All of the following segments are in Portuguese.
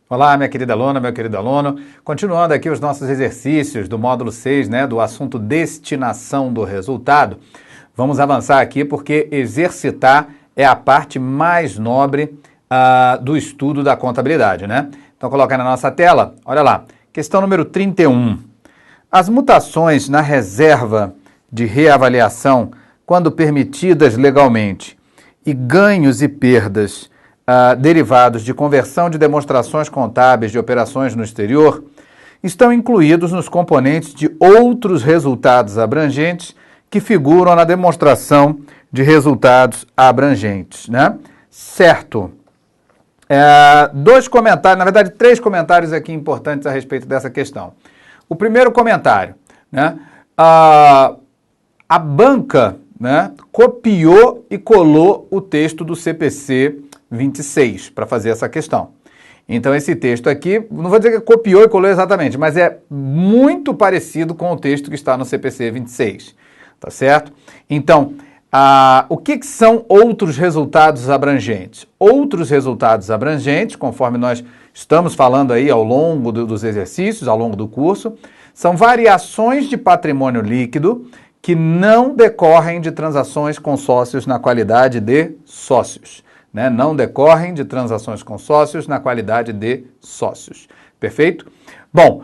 Olá, minha querida aluna, meu querido aluno. Continuando aqui os nossos exercícios do módulo 6, do assunto destinação do resultado. Vamos avançar aqui porque exercitar é a parte mais nobre do estudo da contabilidade, Então, coloca na nossa tela, olha lá, questão número 31. As mutações na reserva de reavaliação, quando permitidas legalmente, e ganhos e perdas derivados de conversão de demonstrações contábeis de operações no exterior, estão incluídos nos componentes de outros resultados abrangentes que figuram na demonstração de resultados abrangentes, Certo. Dois comentários, na verdade, 3 comentários aqui importantes a respeito dessa questão. O primeiro comentário, a banca, copiou e colou o texto do CPC 26 para fazer essa questão. Então, esse texto aqui, não vou dizer que copiou e colou exatamente, mas é muito parecido com o texto que está no CPC 26, tá certo? Então, o que são outros resultados abrangentes? Outros resultados abrangentes, conforme nós estamos falando aí ao longo dos exercícios, ao longo do curso, são variações de patrimônio líquido que não decorrem de transações com sócios na qualidade de sócios. Não decorrem de transações com sócios na qualidade de sócios. Perfeito? Bom,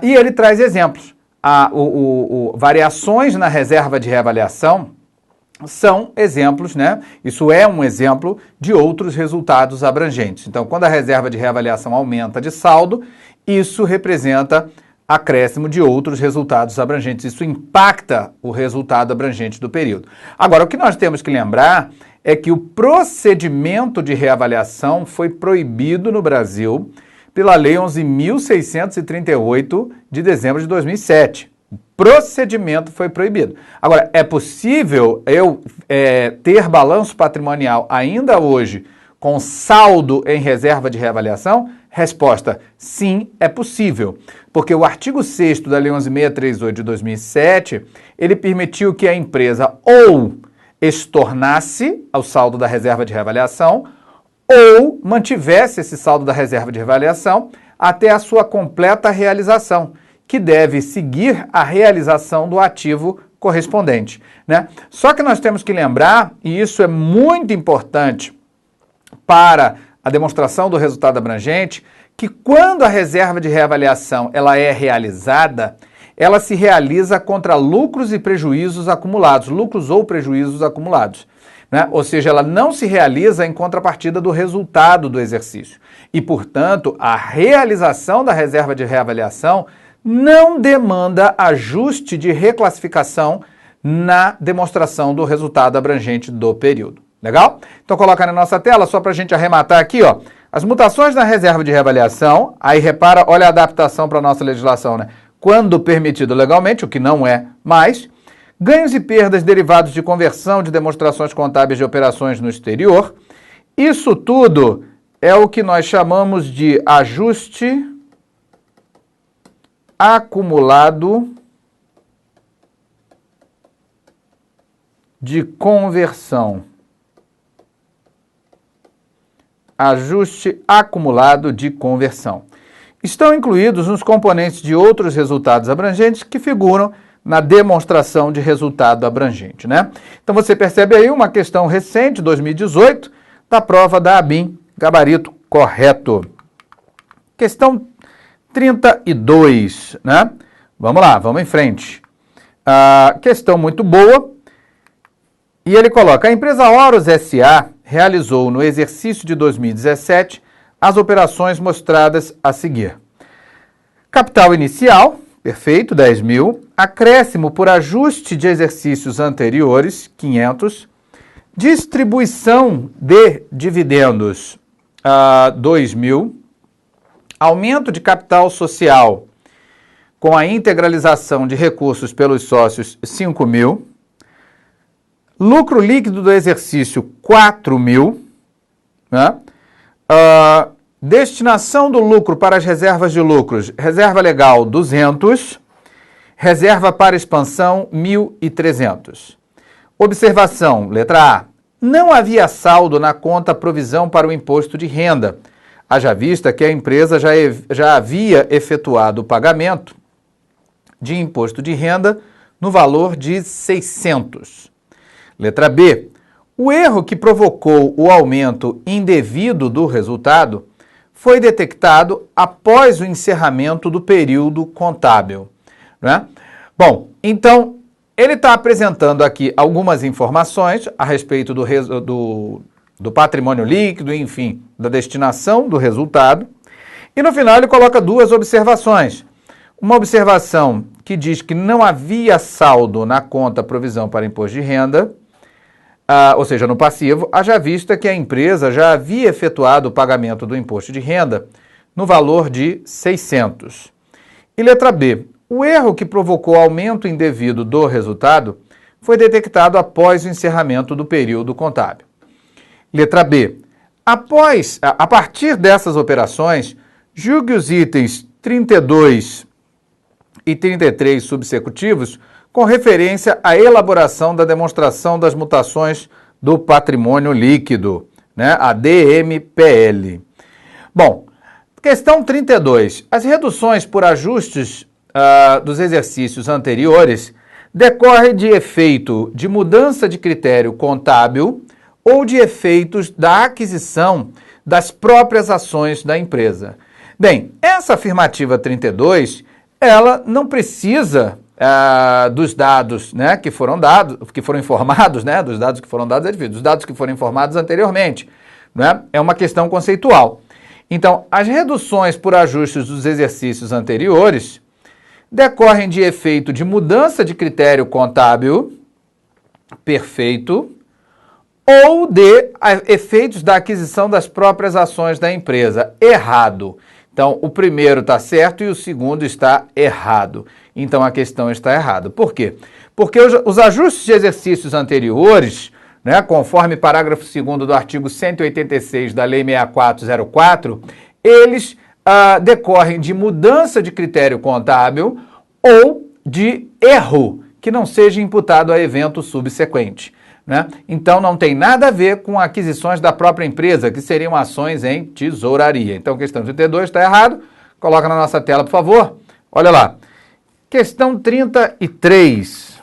e ele traz exemplos. Variações na reserva de reavaliação são exemplos, Isso é um exemplo de outros resultados abrangentes. Então, quando a reserva de reavaliação aumenta de saldo, isso representa acréscimo de outros resultados abrangentes. Isso impacta o resultado abrangente do período. Agora, o que nós temos que lembrar é que o procedimento de reavaliação foi proibido no Brasil pela Lei 11.638 de dezembro de 2007. O procedimento foi proibido. Agora, é possível eu ter balanço patrimonial ainda hoje com saldo em reserva de reavaliação? Resposta, sim, é possível, porque o artigo 6º da Lei 11.638 de 2007, ele permitiu que a empresa ou estornasse o saldo da reserva de reavaliação ou mantivesse esse saldo da reserva de reavaliação até a sua completa realização, que deve seguir a realização do ativo correspondente, Só que nós temos que lembrar, e isso é muito importante para a demonstração do resultado abrangente, que quando a reserva de reavaliação ela é realizada, ela se realiza contra lucros e prejuízos acumulados, lucros ou prejuízos acumulados. Ou seja, ela não se realiza em contrapartida do resultado do exercício. E, portanto, a realização da reserva de reavaliação não demanda ajuste de reclassificação na demonstração do resultado abrangente do período. Legal? Então, coloca na nossa tela, só para a gente arrematar aqui, as mutações na reserva de reavaliação, aí repara, olha a adaptação para a nossa legislação, Quando permitido legalmente, o que não é mais, ganhos e perdas derivados de conversão de demonstrações contábeis de operações no exterior, isso tudo é o que nós chamamos de ajuste acumulado de conversão. Ajuste acumulado de conversão. Estão incluídos nos componentes de outros resultados abrangentes que figuram na demonstração de resultado abrangente, Então você percebe aí uma questão recente, 2018, da prova da ABIN, gabarito correto. Questão 32, Vamos lá, vamos em frente. Questão muito boa. E ele coloca, a empresa Horus S.A. realizou no exercício de 2017 as operações mostradas a seguir. Capital inicial, perfeito, 10 mil. Acréscimo por ajuste de exercícios anteriores, 500. Distribuição de dividendos, 2 mil. Aumento de capital social com a integralização de recursos pelos sócios, 5 mil. Lucro líquido do exercício, 4 mil. Destinação do lucro para as reservas de lucros, reserva legal, 200. Reserva para expansão, 1.300. Observação, letra A. Não havia saldo na conta provisão para o imposto de renda. haja vista que a empresa já havia efetuado o pagamento de imposto de renda no valor de 600. Letra B. O erro que provocou o aumento indevido do resultado foi detectado após o encerramento do período contábil, né? Bom, então, ele está apresentando aqui algumas informações a respeito do patrimônio líquido, enfim, da destinação do resultado. E no final ele coloca duas observações. Uma observação que diz que não havia saldo na conta provisão para imposto de renda, ou seja, no passivo, haja vista que a empresa já havia efetuado o pagamento do imposto de renda no valor de 600. E letra B. O erro que provocou aumento indevido do resultado foi detectado após o encerramento do período contábil. Letra B. A partir dessas operações, julgue os itens 32 e 33 subsecutivos com referência à elaboração da demonstração das mutações do patrimônio líquido, né, a DMPL. Bom, questão 32. As reduções por ajustes dos exercícios anteriores decorrem de efeito de mudança de critério contábil ou de efeitos da aquisição das próprias ações da empresa. Bem, essa afirmativa 32, ela não precisa dos dados, né, que foram informados, né, dos dados que foram dados, dos dados que foram informados anteriormente, né, é uma questão conceitual. Então, as reduções por ajustes dos exercícios anteriores decorrem de efeito de mudança de critério contábil, perfeito, ou de efeitos da aquisição das próprias ações da empresa, errado. Então, o primeiro está certo e o segundo está errado. Então, a questão está errada. Por quê? Porque os ajustes de exercícios anteriores, né, conforme parágrafo 2º do artigo 186 da Lei 6404, eles decorrem de mudança de critério contábil ou de erro que não seja imputado a evento subsequente, né? Então, não tem nada a ver com aquisições da própria empresa, que seriam ações em tesouraria. Então, questão 32 está errado. Coloca na nossa tela, por favor. Olha lá. Questão 33.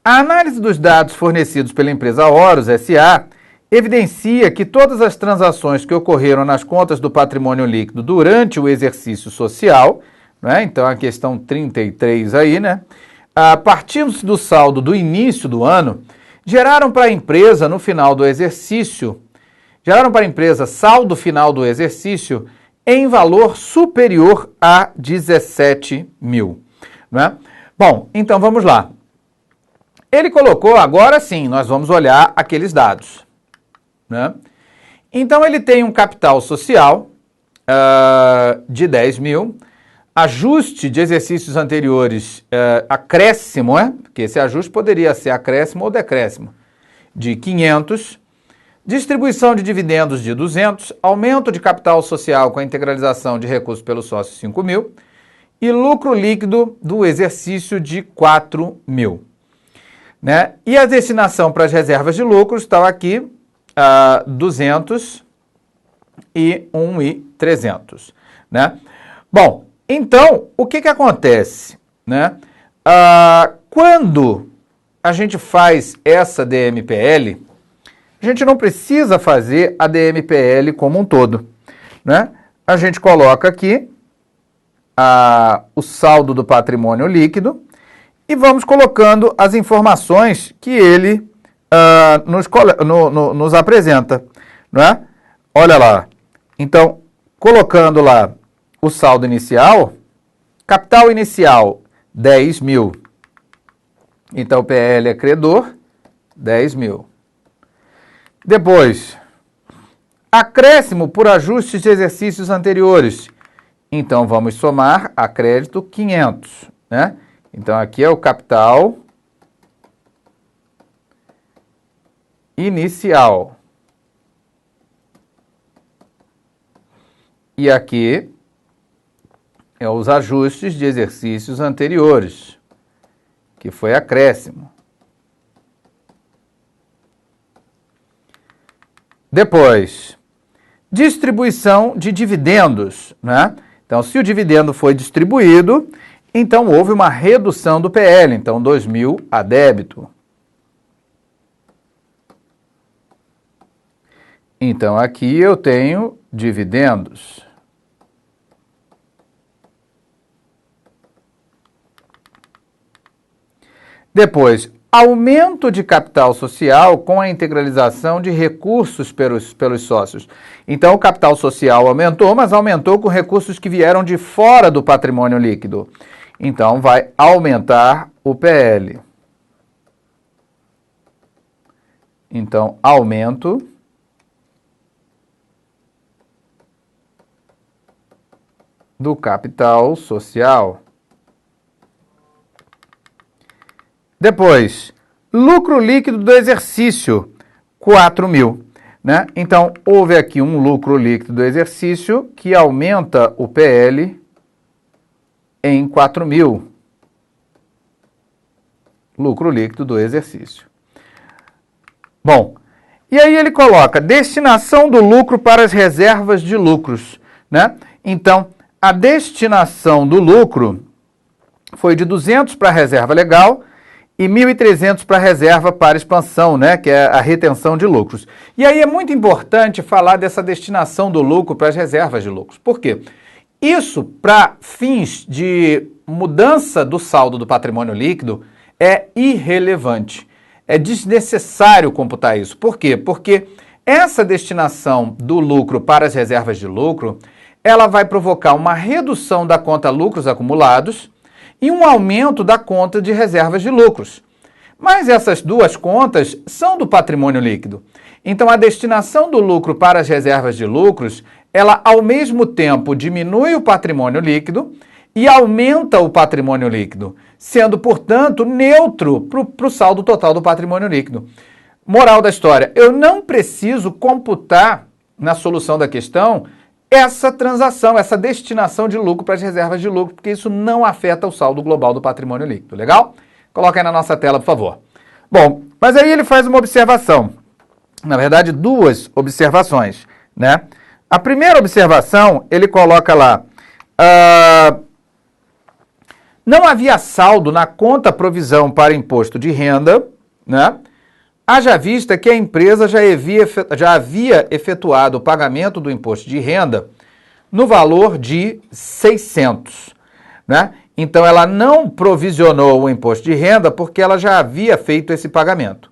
A análise dos dados fornecidos pela empresa Horus S.A. evidencia que todas as transações que ocorreram nas contas do patrimônio líquido durante o exercício social, né? Então, a questão 33 aí, né? Partindo-se do saldo do início do ano, geraram para a empresa saldo final do exercício em valor superior a 17 mil. Né? Bom, então vamos lá. Ele colocou, agora sim, nós vamos olhar aqueles dados. Né? Então ele tem um capital social de 10 mil, ajuste de exercícios anteriores, acréscimo, porque esse ajuste poderia ser acréscimo ou decréscimo, de 500, distribuição de dividendos de 200, aumento de capital social com a integralização de recursos pelo sócio 5 mil e lucro líquido do exercício de 4 mil. Né? E a destinação para as reservas de lucros estava aqui, 200 e 1.300. Né? Bom, então, o que acontece? Né? Quando a gente faz essa DMPL, a gente não precisa fazer a DMPL como um todo. Né? A gente coloca aqui o saldo do patrimônio líquido e vamos colocando as informações que ele nos apresenta. Né? Olha lá. Então, colocando lá o saldo inicial, capital inicial, 10 mil. Então, o PL é credor, 10 mil. Depois, acréscimo por ajustes de exercícios anteriores. Então, vamos somar a crédito 500. Né? Então, aqui é o capital inicial. E aqui os ajustes de exercícios anteriores, que foi acréscimo. Depois, distribuição de dividendos, né? Então, se o dividendo foi distribuído, então houve uma redução do PL, então 2.000 a débito. Então, aqui eu tenho dividendos. Depois, aumento de capital social com a integralização de recursos pelos sócios. Então, o capital social aumentou, mas aumentou com recursos que vieram de fora do patrimônio líquido. Então, vai aumentar o PL. Então, aumento do capital social. Depois, lucro líquido do exercício, 4.000, né? Então, houve aqui um lucro líquido do exercício que aumenta o PL em 4.000. Lucro líquido do exercício. Bom, e aí ele coloca destinação do lucro para as reservas de lucros, né? Então, a destinação do lucro foi de 200 para a reserva legal e 1.300 para a reserva para expansão, né, que é a retenção de lucros. E aí é muito importante falar dessa destinação do lucro para as reservas de lucros. Por quê? Isso, para fins de mudança do saldo do patrimônio líquido, é irrelevante. É desnecessário computar isso. Por quê? Porque essa destinação do lucro para as reservas de lucro, ela vai provocar uma redução da conta lucros acumulados e um aumento da conta de reservas de lucros. Mas essas duas contas são do patrimônio líquido. Então, a destinação do lucro para as reservas de lucros, ela, ao mesmo tempo, diminui o patrimônio líquido e aumenta o patrimônio líquido, sendo, portanto, neutro para o saldo total do patrimônio líquido. Moral da história, eu não preciso computar na solução da questão essa transação, essa destinação de lucro para as reservas de lucro, porque isso não afeta o saldo global do patrimônio líquido, legal? Coloca aí na nossa tela, por favor. Bom, mas aí ele faz uma observação, na verdade, duas observações, né? A primeira observação, ele coloca lá, não havia saldo na conta provisão para imposto de renda, né? Haja vista que a empresa já havia efetuado o pagamento do imposto de renda no valor de 600, né? Então, ela não provisionou o imposto de renda porque ela já havia feito esse pagamento.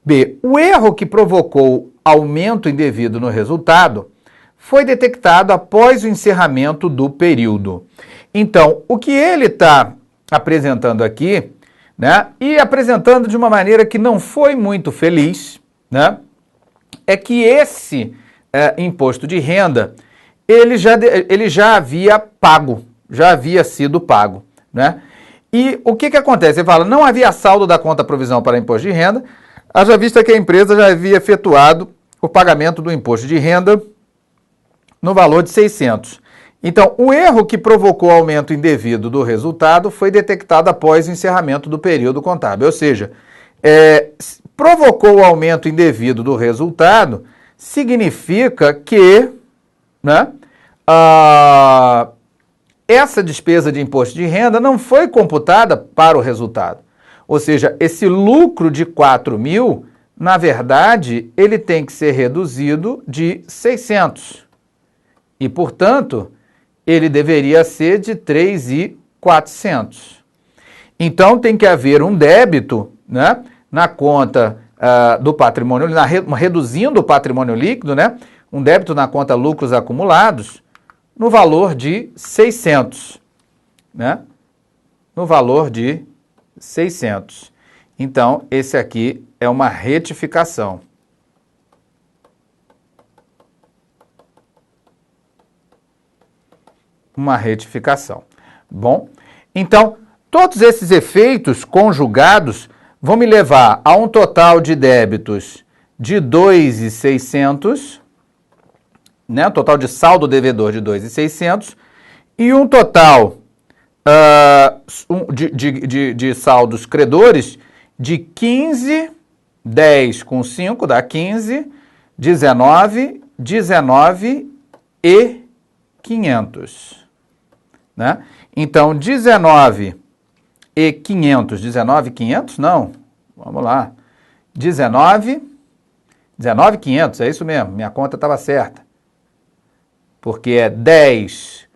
B. O erro que provocou aumento indevido no resultado foi detectado após o encerramento do período. Então, o que ele está apresentando aqui, né, e apresentando de uma maneira que não foi muito feliz, né, é que esse imposto de renda, ele já havia pago, já havia sido pago, né? E o que acontece? Ele fala, não havia saldo da conta provisão para imposto de renda, haja vista que a empresa já havia efetuado o pagamento do imposto de renda no valor de 600. Então, o erro que provocou aumento indevido do resultado foi detectado após o encerramento do período contábil. Ou seja, provocou o aumento indevido do resultado significa que, né, essa despesa de imposto de renda não foi computada para o resultado. Ou seja, esse lucro de 4.000, na verdade, ele tem que ser reduzido de 600. E, portanto, ele deveria ser de 3.400. Então, tem que haver um débito, né, na conta do patrimônio, reduzindo o patrimônio líquido, né, um débito na conta lucros acumulados, no valor de 600, né, no valor de 600. Então, esse aqui é uma retificação. Uma retificação. Bom, então, todos esses efeitos conjugados vão me levar a um total de débitos de 2.600, né, um total de saldo devedor de 2.600 e um total de saldos credores de 15, 10 com 5 dá 15, 19 19.500, né? Então, 19.500 não, vamos lá, 19.500, é isso mesmo, minha conta estava certa, porque é 10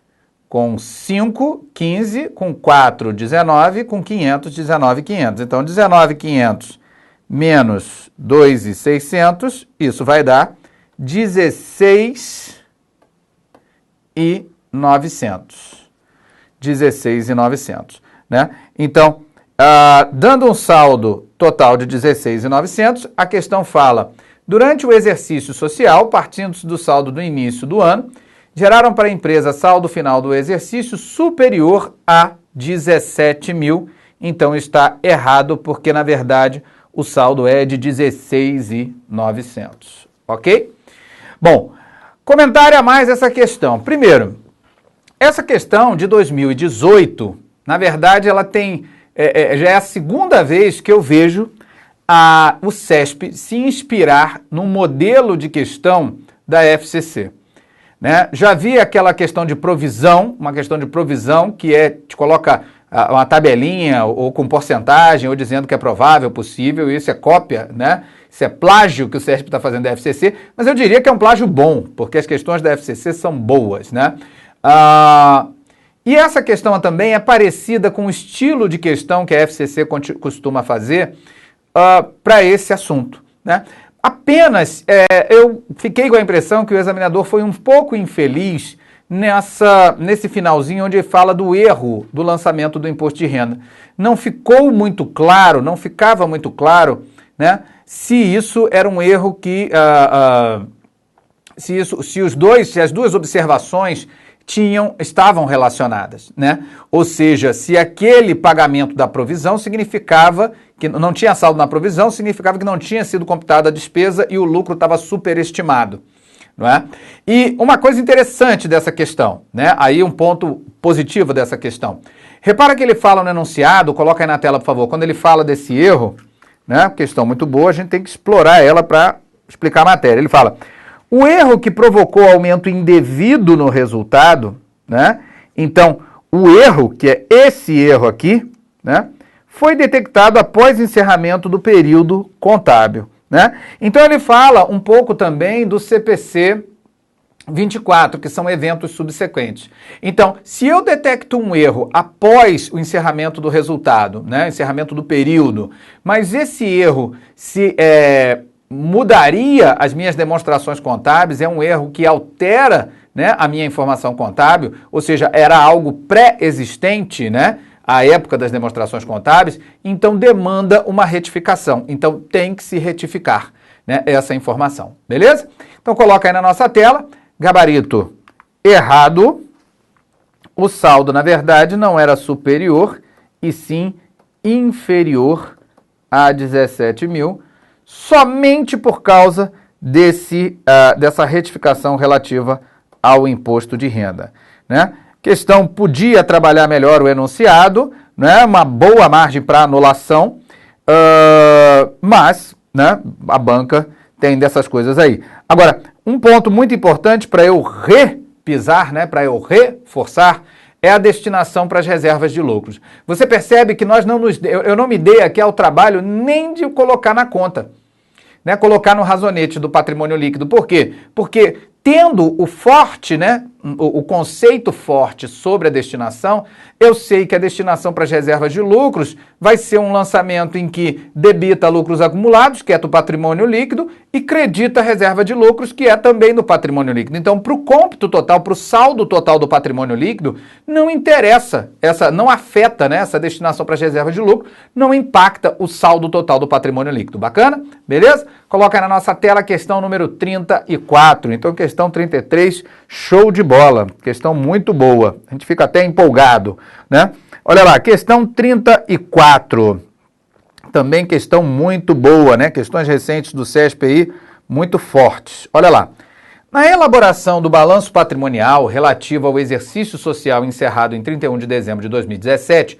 com 5, 15, com 4, 19, com 500, 19.500. Então, 19.500 menos 2.600, isso vai dar 16.900. 16.900, né? Então, dando um saldo total de 16.900, a questão fala, durante o exercício social, partindo do saldo do início do ano, geraram para a empresa saldo final do exercício superior a 17.000. Então está errado, porque na verdade o saldo é de 16.900. Ok? Bom, comentário a mais essa questão. Primeiro, essa questão de 2018, na verdade ela tem, já é a segunda vez que eu vejo o CESP se inspirar no modelo de questão da FCC. Né? Já vi aquela questão de provisão, uma questão de provisão que te coloca uma tabelinha ou com porcentagem ou dizendo que é provável, possível, isso é cópia, né? Isso é plágio que o CESP está fazendo da FCC, mas eu diria que é um plágio bom, porque as questões da FCC são boas, né? E essa questão também é parecida com o estilo de questão que a FCC costuma fazer para esse assunto, né? Apenas, eu fiquei com a impressão que o examinador foi um pouco infeliz nesse finalzinho onde ele fala do erro do lançamento do imposto de renda. Não ficou muito claro, não ficava muito claro, né, se isso era um erro que, se as duas observações estavam relacionadas, né? Ou seja, se aquele pagamento da provisão significava que não tinha saldo na provisão, significava que não tinha sido computada a despesa e o lucro estava superestimado, não é? E uma coisa interessante dessa questão, né? Aí um ponto positivo dessa questão. Repara que ele fala no enunciado, coloca aí na tela, por favor, quando ele fala desse erro, né? Questão muito boa, a gente tem que explorar ela para explicar a matéria. Ele fala: o erro que provocou aumento indevido no resultado, né? Então, o erro, que é esse erro aqui, né, foi detectado após encerramento do período contábil, né? Então, ele fala um pouco também do CPC 24, que são eventos subsequentes. Então, se eu detecto um erro após o encerramento do resultado, né, encerramento do período, mas esse erro mudaria as minhas demonstrações contábeis, é um erro que altera, né, a minha informação contábil, ou seja, era algo pré-existente, né, à época das demonstrações contábeis, então demanda uma retificação. Então tem que se retificar, né, essa informação, beleza? Então coloca aí na nossa tela, gabarito errado, o saldo na verdade não era superior e sim inferior a 17.000, somente por causa dessa retificação relativa ao imposto de renda, né? Questão podia trabalhar melhor o enunciado, né? Uma boa margem para anulação, mas, né, a banca tem dessas coisas aí. Agora, um ponto muito importante para eu repisar, né, para eu reforçar, é a destinação para as reservas de lucros. Você percebe que eu não me dei aqui ao trabalho nem de colocar na conta, né, colocar no razonete do patrimônio líquido. Por quê? Porque tendo o forte, né, o conceito forte sobre a destinação, eu sei que a destinação para as reservas de lucros vai ser um lançamento em que debita lucros acumulados, que é do patrimônio líquido, e credita a reserva de lucros, que é também do patrimônio líquido. Então, para o cômputo total, para o saldo total do patrimônio líquido, não interessa, não afeta, né, essa destinação para as reservas de lucro, não impacta o saldo total do patrimônio líquido. Bacana? Beleza? Coloca aí na nossa tela a questão número 34. Então, questão 33, show de bola. Questão muito boa. A gente fica até empolgado, né? Olha lá, questão 34. Também questão muito boa, né? Questões recentes do CESP aí, muito fortes. Olha lá. Na elaboração do balanço patrimonial relativo ao exercício social encerrado em 31 de dezembro de 2017,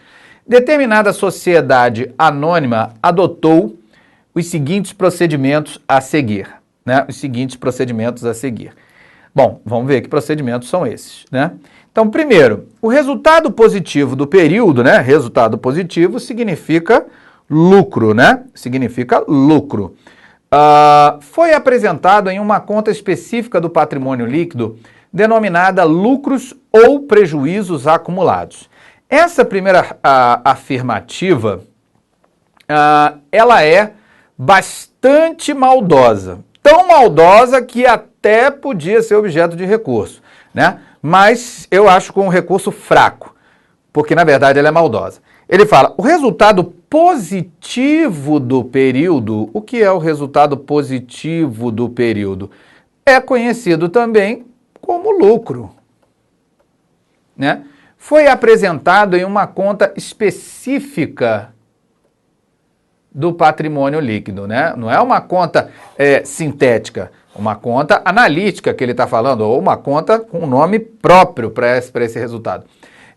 determinada sociedade anônima adotou os seguintes procedimentos a seguir, né, os seguintes procedimentos a seguir. Bom, vamos ver que procedimentos são esses, né? Então, primeiro, o resultado positivo do período, né? Resultado positivo significa lucro, né? Significa lucro. Foi apresentado em uma conta específica do patrimônio líquido denominada lucros ou prejuízos acumulados. Essa primeira afirmativa, ela é bastante maldosa. Tão maldosa que até podia ser objeto de recurso, né? Mas eu acho com um recurso fraco, porque na verdade ela é maldosa. Ele fala, o resultado positivo do período, o que é o resultado positivo do período? É conhecido também como lucro, né? Foi apresentado em uma conta específica do patrimônio líquido, né? Não é uma conta sintética, uma conta analítica que ele está falando, ou uma conta com nome próprio para esse resultado,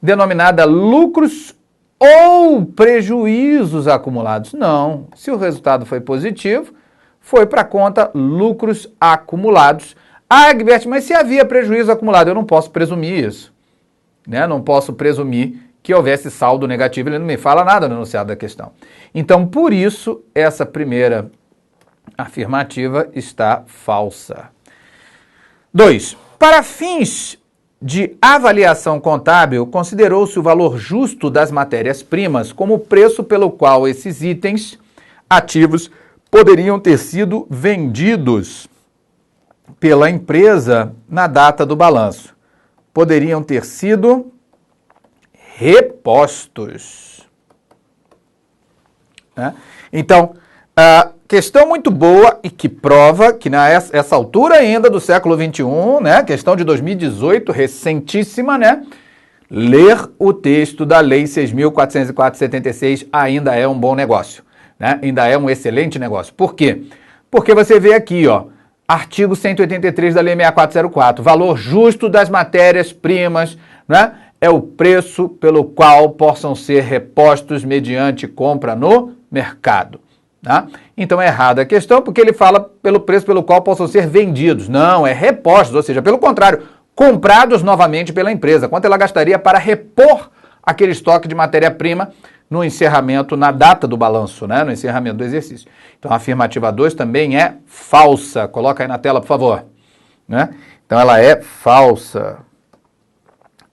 denominada lucros ou prejuízos acumulados. Não, se o resultado foi positivo, foi para a conta lucros acumulados. Ah, Egberto, mas se havia prejuízo acumulado, eu não posso presumir isso, né? Não posso presumir que houvesse saldo negativo, ele não me fala nada no enunciado da questão. Então, por isso, essa primeira afirmativa está falsa. 2. Para fins de avaliação contábil, considerou-se o valor justo das matérias-primas como o preço pelo qual esses itens ativos poderiam ter sido vendidos pela empresa na data do balanço. Poderiam ter sido repostos. Né? Então, questão muito boa e que prova que nessa altura ainda do século XXI, né, questão de 2018, recentíssima, né, ler o texto da Lei 6.404/76 ainda é um bom negócio, né, ainda é um excelente negócio. Por quê? Porque você vê aqui, ó, artigo 183 da Lei 6404, valor justo das matérias-primas, né, é o preço pelo qual possam ser repostos mediante compra no mercado. Tá? Então é errada a questão, porque ele fala pelo preço pelo qual possam ser vendidos. Não, é repostos, ou seja, pelo contrário, comprados novamente pela empresa. Quanto ela gastaria para repor aquele estoque de matéria-prima no encerramento, na data do balanço, né? No encerramento do exercício. Então a afirmativa 2 também é falsa. Coloca aí na tela, por favor. Né? Então ela é falsa.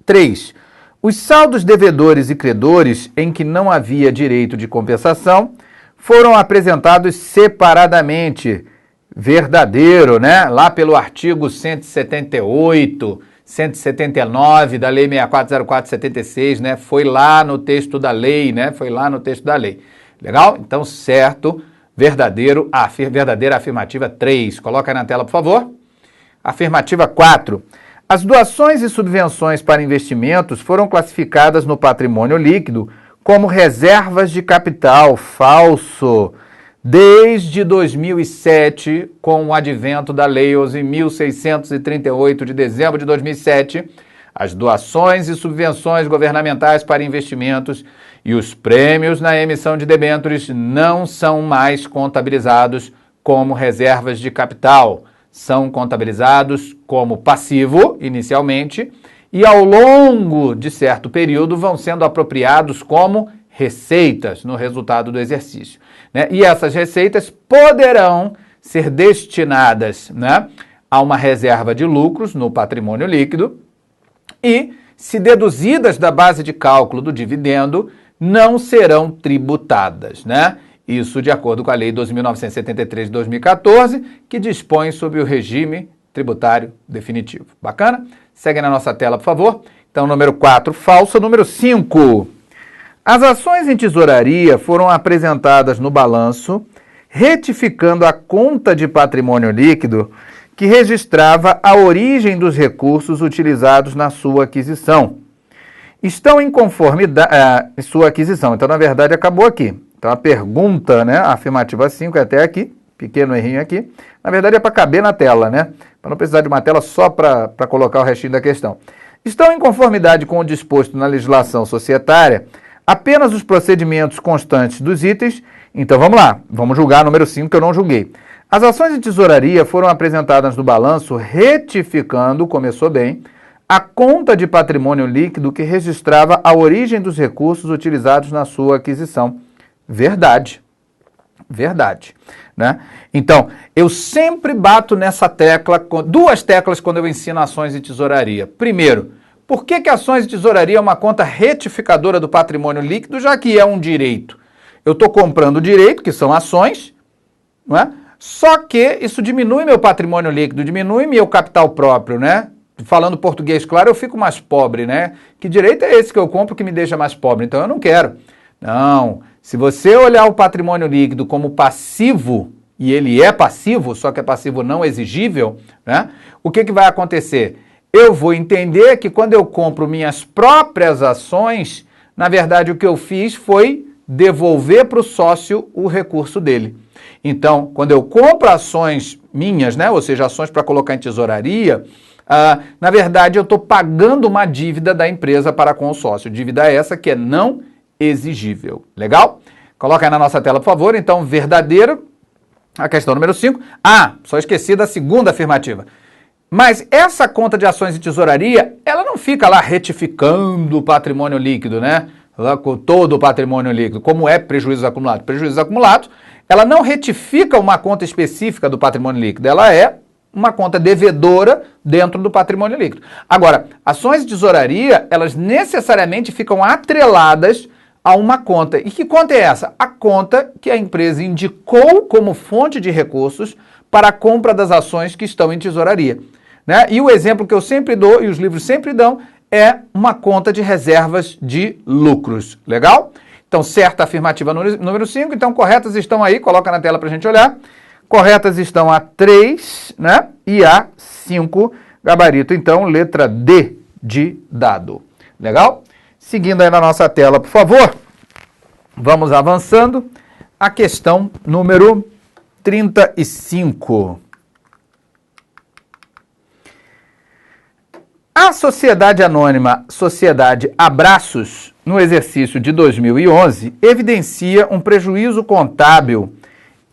3. Os saldos devedores e credores em que não havia direito de compensação foram apresentados separadamente. Verdadeiro, né? Lá pelo artigo 178, 179 da Lei 6404/76, né? Foi lá no texto da lei, né? Foi lá no texto da lei. Legal? Então, certo, verdadeiro, verdadeira afirmativa 3. Coloca aí na tela, por favor. Afirmativa 4. As doações e subvenções para investimentos foram classificadas no patrimônio líquido como reservas de capital. Falso. Desde 2007, com o advento da Lei 11.638 de dezembro de 2007, as doações e subvenções governamentais para investimentos e os prêmios na emissão de debêntures não são mais contabilizados como reservas de capital. São contabilizados como passivo, inicialmente, e ao longo de certo período vão sendo apropriados como receitas no resultado do exercício. Né? E essas receitas poderão ser destinadas, né, a uma reserva de lucros no patrimônio líquido e, se deduzidas da base de cálculo do dividendo, não serão tributadas, né? Isso de acordo com a Lei 12.973 de 2014, que dispõe sobre o regime tributário definitivo. Bacana? Segue na nossa tela, por favor. Então, número 4, falso. Número 5. As ações em tesouraria foram apresentadas no balanço, retificando a conta de patrimônio líquido que registrava a origem dos recursos utilizados na sua aquisição. Estão em conformidade sua aquisição. Então, na verdade, acabou aqui. Então, a pergunta, né, a afirmativa 5 é até aqui, pequeno errinho aqui. Na verdade, é para caber na tela, né? Para não precisar de uma tela só para colocar o restinho da questão. Estão em conformidade com o disposto na legislação societária apenas os procedimentos constantes dos itens Então vamos lá, vamos julgar número 5 que eu não julguei. As ações de tesouraria foram apresentadas no balanço retificando, começou bem, a conta de patrimônio líquido que registrava a origem dos recursos utilizados na sua aquisição. Verdade. Verdade. Né? Então, eu sempre bato nessa tecla, duas teclas quando eu ensino ações de tesouraria. Primeiro, por que ações de tesouraria é uma conta retificadora do patrimônio líquido, já que é um direito? Eu estou comprando o direito, que são ações, não é? Só que isso diminui meu patrimônio líquido, diminui meu capital próprio, né? Falando português claro, eu fico mais pobre, né? Que direito é esse que eu compro que me deixa mais pobre? Então eu não quero. Não, se você olhar o patrimônio líquido como passivo, e ele é passivo, só que é passivo não exigível, né? O que vai acontecer? Eu vou entender que quando eu compro minhas próprias ações, na verdade o que eu fiz foi devolver para o sócio o recurso dele. Então, quando eu compro ações minhas, né, ou seja, ações para colocar em tesouraria, na verdade eu estou pagando uma dívida da empresa para com o sócio. Dívida essa que é não exigível. Legal? Coloca aí na nossa tela, por favor. Então, verdadeiro, a questão número 5. Só esqueci da segunda afirmativa. Mas essa conta de ações de tesouraria, ela não fica lá retificando o patrimônio líquido, né? Lá com todo o patrimônio líquido, como é prejuízos acumulados. Prejuízos acumulados, ela não retifica uma conta específica do patrimônio líquido, ela é uma conta devedora dentro do patrimônio líquido. Agora, ações de tesouraria, elas necessariamente ficam atreladas a uma conta. E que conta é essa? A conta que a empresa indicou como fonte de recursos para a compra das ações que estão em tesouraria. Né? E o exemplo que eu sempre dou, e os livros sempre dão, é uma conta de reservas de lucros. Legal? Então, certa afirmativa número 5. Então, corretas estão aí, coloca na tela para a gente olhar. Corretas estão a 3, né? E a 5, gabarito. Então, letra D de dado. Legal? Seguindo aí na nossa tela, por favor. Vamos avançando. A questão número 35. A Sociedade Anônima Sociedade Abraços, no exercício de 2011, evidencia um prejuízo contábil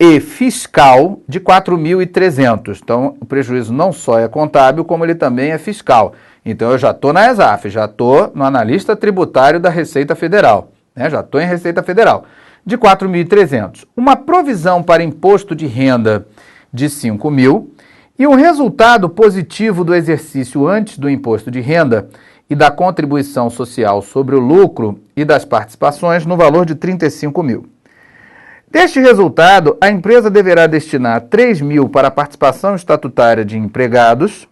e fiscal de 4.300. Então, o prejuízo não só é contábil, como ele também é fiscal. Então, eu já estou na ESAF, já estou no analista tributário da Receita Federal, né? Já estou em Receita Federal, de 4.300. Uma provisão para imposto de renda de 5.000 e um resultado positivo do exercício antes do imposto de renda e da contribuição social sobre o lucro e das participações no valor de 35.000. Deste resultado, a empresa deverá destinar 3.000 para a participação estatutária de empregados,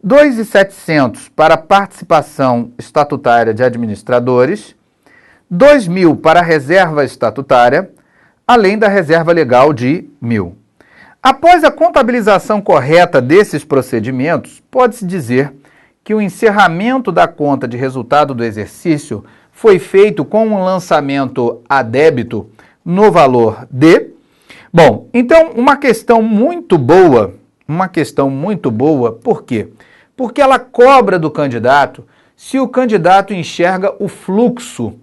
2.700 para a participação estatutária de administradores, 2.000 para a reserva estatutária, além da reserva legal de 1.000. Após a contabilização correta desses procedimentos, pode-se dizer que o encerramento da conta de resultado do exercício foi feito com um lançamento a débito no valor de... Bom, então uma questão muito boa, por quê? Porque ela cobra do candidato se o candidato enxerga o fluxo,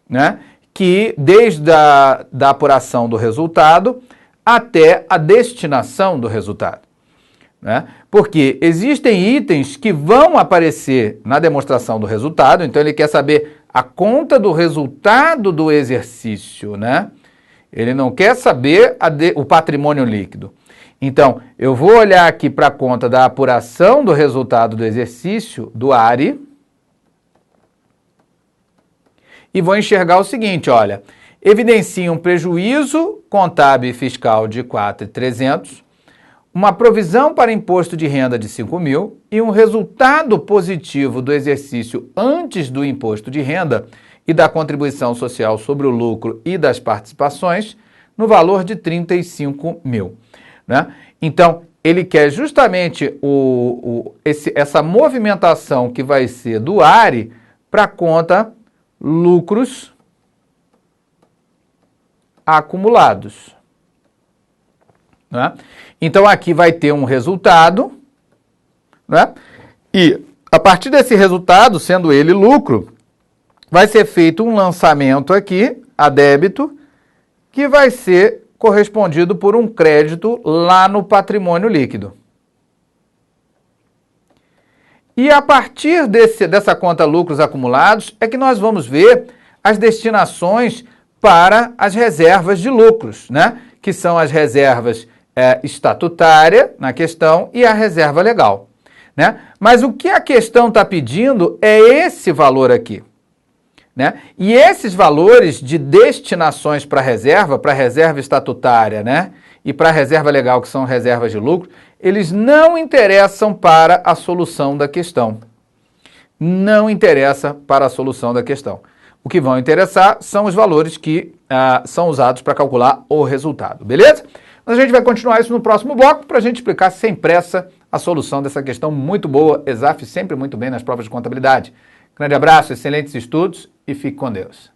né? Que desde da apuração do resultado até a destinação do resultado. Né? Porque existem itens que vão aparecer na demonstração do resultado, então ele quer saber a conta do resultado do exercício, né? Ele não quer saber o patrimônio líquido. Então, eu vou olhar aqui para a conta da apuração do resultado do exercício, do ARI, e vou enxergar o seguinte, olha, evidencia um prejuízo contábil e fiscal de 4.300, uma provisão para imposto de renda de 5.000 e um resultado positivo do exercício antes do imposto de renda e da contribuição social sobre o lucro e das participações no valor de 35.000. Né? Então, ele quer justamente essa movimentação que vai ser do ARI para a conta lucros acumulados. Né? Então, aqui vai ter um resultado, né? E a partir desse resultado, sendo ele lucro, vai ser feito um lançamento aqui, a débito, que vai ser correspondido por um crédito lá no patrimônio líquido. E a partir dessa conta lucros acumulados é que nós vamos ver as destinações para as reservas de lucros, né? Que são as reservas estatutária na questão e a reserva legal, né? Mas o que a questão está pedindo é esse valor aqui, né? E esses valores de destinações para reserva estatutária, né? E para a reserva legal, que são reservas de lucro, eles não interessam para a solução da questão. Não interessa para a solução da questão. O que vão interessar são os valores que são usados para calcular o resultado, beleza? Mas a gente vai continuar isso no próximo bloco para a gente explicar sem pressa a solução dessa questão muito boa. Exaf sempre muito bem nas provas de contabilidade. Grande abraço, excelentes estudos e fique com Deus.